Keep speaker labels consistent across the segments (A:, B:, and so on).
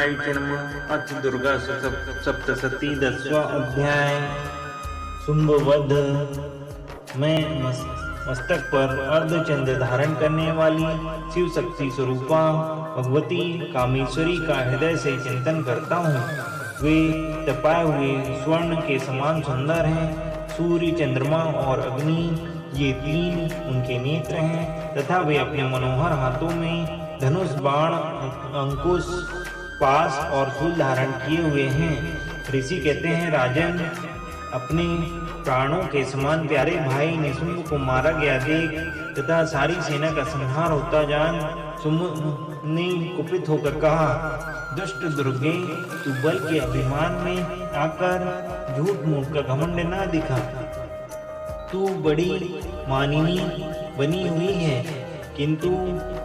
A: ब्रह्मायचनम अथ दुर्गा सप्तशती 10वां अध्याय। शुंभवध। मैं मस्तक पर अर्धचंद्र धारण करने वाली शिव शक्ति स्वरूपा भगवती कामेश्वरी का हृदय से चिंतन करता हूँ। वे तपाए हुए स्वर्ण के समान सुंदर हैं। सूर्य, चंद्रमा और अग्नि ये तीन उनके नेत्र हैं तथा वे अपने मनोहर हाथों में धनुष, बाण, अंकुश, पास और शूल धारण किए हुए हैं। ऋषि कहते हैं, राजन, अपने प्राणों के समान प्यारे भाई निशुंभ को मारा गया देख तथा सारी सेना का संहार होता जान शुंभ ने कुपित होकर कहा, दुष्ट दुर्गे, तू बल के अभिमान में आकर झूठ मूठ का घमंड ना दिखा। तू बड़ी मानिनी बनी हुई है किंतु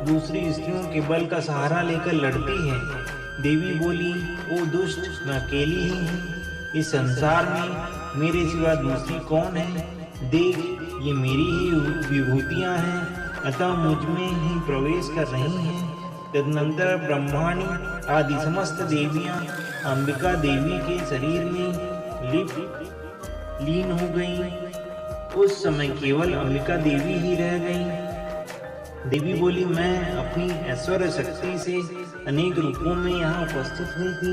A: दूसरी स्त्रियों के बल का सहारा लेकर लड़ती है। देवी बोली, ओ दुष्ट, मैं अकेली ही हूँ। इस संसार में मेरे सिवा दूसरी कौन है? देख, ये मेरी ही विभूतियाँ हैं, अतः मुझ में ही प्रवेश कर रही हैं। तदनंतर ब्रह्माणी आदि समस्त देवियाँ अंबिका देवी के शरीर में लीन हो गईं। उस समय केवल अंबिका देवी ही रह गईं। देवी बोली, मैं अपनी ऐश्वर्य शक्ति से अनेक रूपों में यहाँ उपस्थित हुई थी।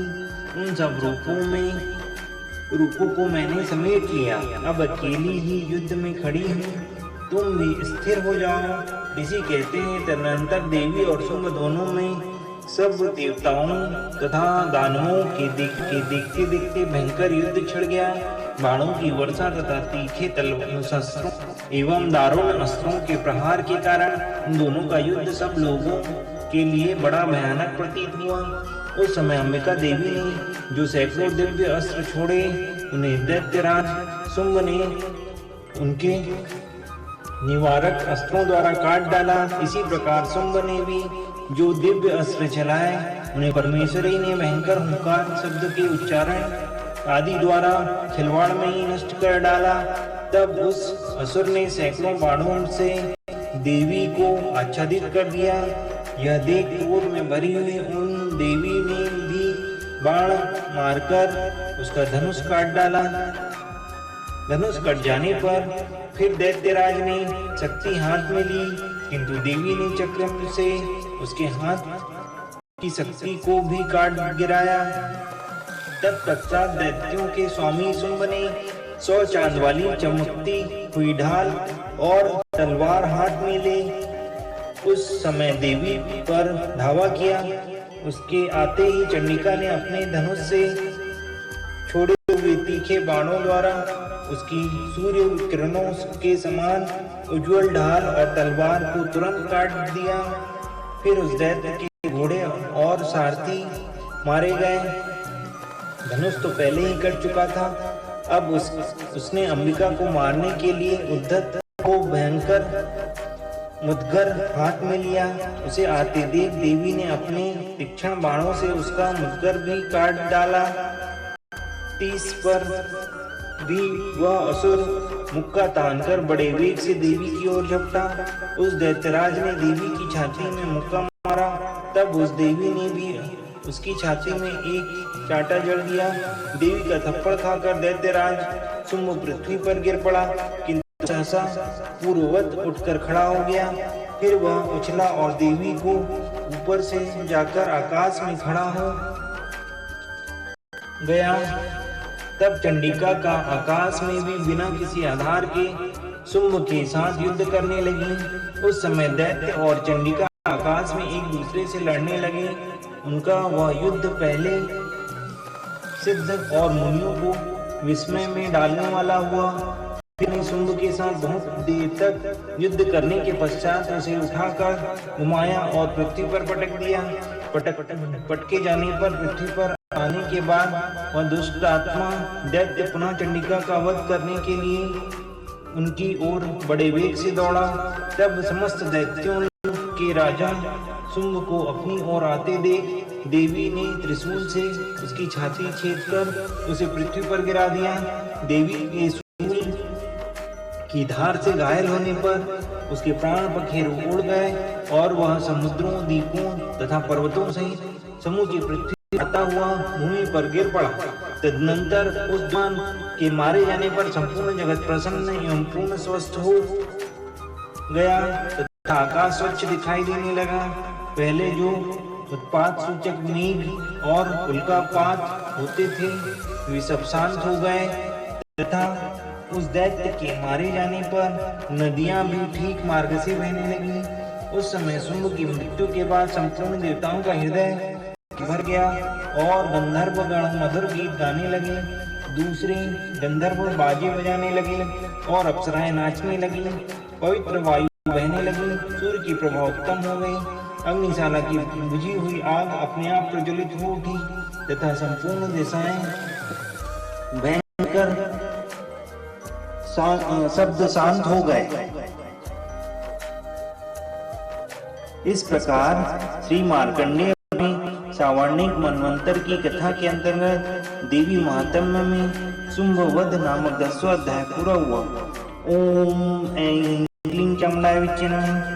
A: उन सब रूपों को मैंने समेट लिया। अब अकेली ही युद्ध में खड़ी हूँ। तुम भी स्थिर हो जाओ। ऋषि कहते हैं, तदनंतर देवी और शुंभ दोनों में सब देवताओं तथा दानवों के देखते देखते भयंकर युद्ध छिड़ गया। बाणों की वर्षा तथा तीखे शस्त्रों एवं दारुण अस्त्रों के प्रहार के कारण उन दोनों का युद्ध सब लोगों के लिए बड़ा भयानक प्रतीत हुआ। उस समय अंबिका देवी ने जो सैकड़ों दिव्य अस्त्र छोड़े, उन्हें दैत्यराज शुंभ ने उनके निवारक अस्त्रों द्वारा काट डाला। इसी प्रकार शुंभ ने भी जो दिव्य अस्त्र चलाए, उन्हें परमेश्वरी ने भयंकर हुंकार शब्द के उच्चारण आदि द्वारा खिलवाड़ में ही नष्ट कर डाला। तब उस असुर ने सैकड़ों बाणों से देवी को आच्छादित कर दिया। यह देख क्रोध में भरी हुई उन देवी ने भी बाण मारकर उसका धनुष काट डाला। धनुष कट जाने पर फिर दैत्यराज ने शक्ति हाथ में ली, किंतु देवी ने चक्र से उसके हाथ की शक्ति को भी काट गिराया। तत्पश्चात दैत्यों के स्वामी शुंभ ने 100 चांद वाली चमकती हुई ढाल और तलवार हाथ में ले उस समय देवी पर धावा किया। उसके आते ही चंडिका ने अपने धनुष से छोड़े हुए तीखे बाणों द्वारा उसकी सूर्य किरणों के समान उज्जवल ढाल और तलवार को तुरंत काट दिया। फिर उस दैत्य के घोड़े और सारथी मारे गए। धनुष तो पहले ही कट चुका था। अब उसने अंबिका को मारने के लिए उद्धत को भयंकर मुद्गर हाथ में लिया। उसे आते देख देवी ने अपने तीक्ष्ण बाणों से उसका मुद्गर भी काट डाला। 30 पर भी वह असुर मुक्का तानकर बड़े वेग से देवी की ओर झपटा। उस दैत्यराज ने देवी की छाती में मुक्का मारा। तब उस देवी ने भी उसकी छाती में एक चांटा जड़ दिया। देवी का थप्पड़ खाकर दैत्यराज शुंभ पृथ्वी पर गिर पड़ा, किंतु सहसा पूर्ववत उठकर खड़ा हो गया। फिर वह उछला और देवी को ऊपर से जाकर आकाश में खड़ा हो गया। तब चंडिका का आकाश में भी बिना किसी आधार के शुंभ के साथ युद्ध करने लगी। उस समय दैत्य और चंडिका आकाश में एक दूसरे से लड़ने लगे। उनका वह युद्ध पहले सिद्ध और मुनियों को विस्मय में डालने वाला हुआ। फिर शुंभ के साथ बहुत देर तक युद्ध करने के पश्चात उसे उठाकर घुमाया और पृथ्वी पर पटक दिया। पटके जाने पर पृथ्वी पर आने के बाद वह दुष्ट आत्मा दैत्य पुनः चंडिका का वध करने के लिए उनकी ओर बड़े वेग से दौड़ा। तब समस्त दैत्यों के राजा शुंभ को अपनी ओर आते देख देवी ने त्रिशूल से उसकी छाती छेदकर उसे पृथ्वी पर गिरा दिया। देवी के शूल की धार से घायल होने पर उसके प्राण पखेरु उड़ गए और वह समुद्रों, द्वीपों तथा पर्वतों सहित समूची पृथ्वी आता हुआ भूमि पर गिर पड़ा। तदनंतर उस जवान के मारे जाने पर संपूर्ण जगत प्रसन्न एवं पूर्ण स्वस्थ हो गया तथा आकाश स्वच्छ दिखाई देने लगा। पहले जो उत्पात सूचक मेघ और उल्कापात होते थे वे सब शांत हो गए तथा उस दैत्य के मारे जाने पर नदियां भी ठीक मार्ग से बहने लगी। उस समय शुंभ की मृत्यु के बाद संपूर्ण देवताओं का हृदय भर गया और गंधर्व गण मधुर गीत गाने लगे। दूसरे गंधर्व बाजे बजाने लगे और अप्सराएं नाचने लगी। पवित्र वायु बहने लगी। सूर्य की प्रभा उत्तम हो गई। अग्निशाला की बुझी हुई आग अपने आप प्रज्वलित हो उठी तथा संपूर्ण दिशाएं भयंकर शब्द शांत हो गए। इस प्रकार श्री मार्कंडेय में सावर्णिक मनवंतर की कथा के अंतर्गत देवी महात्म्य में शुंभवध नामक 10वां अध्याय पूरा हुआ। ओम ऐं क्लीं चामुंडाय विच्चे नमः।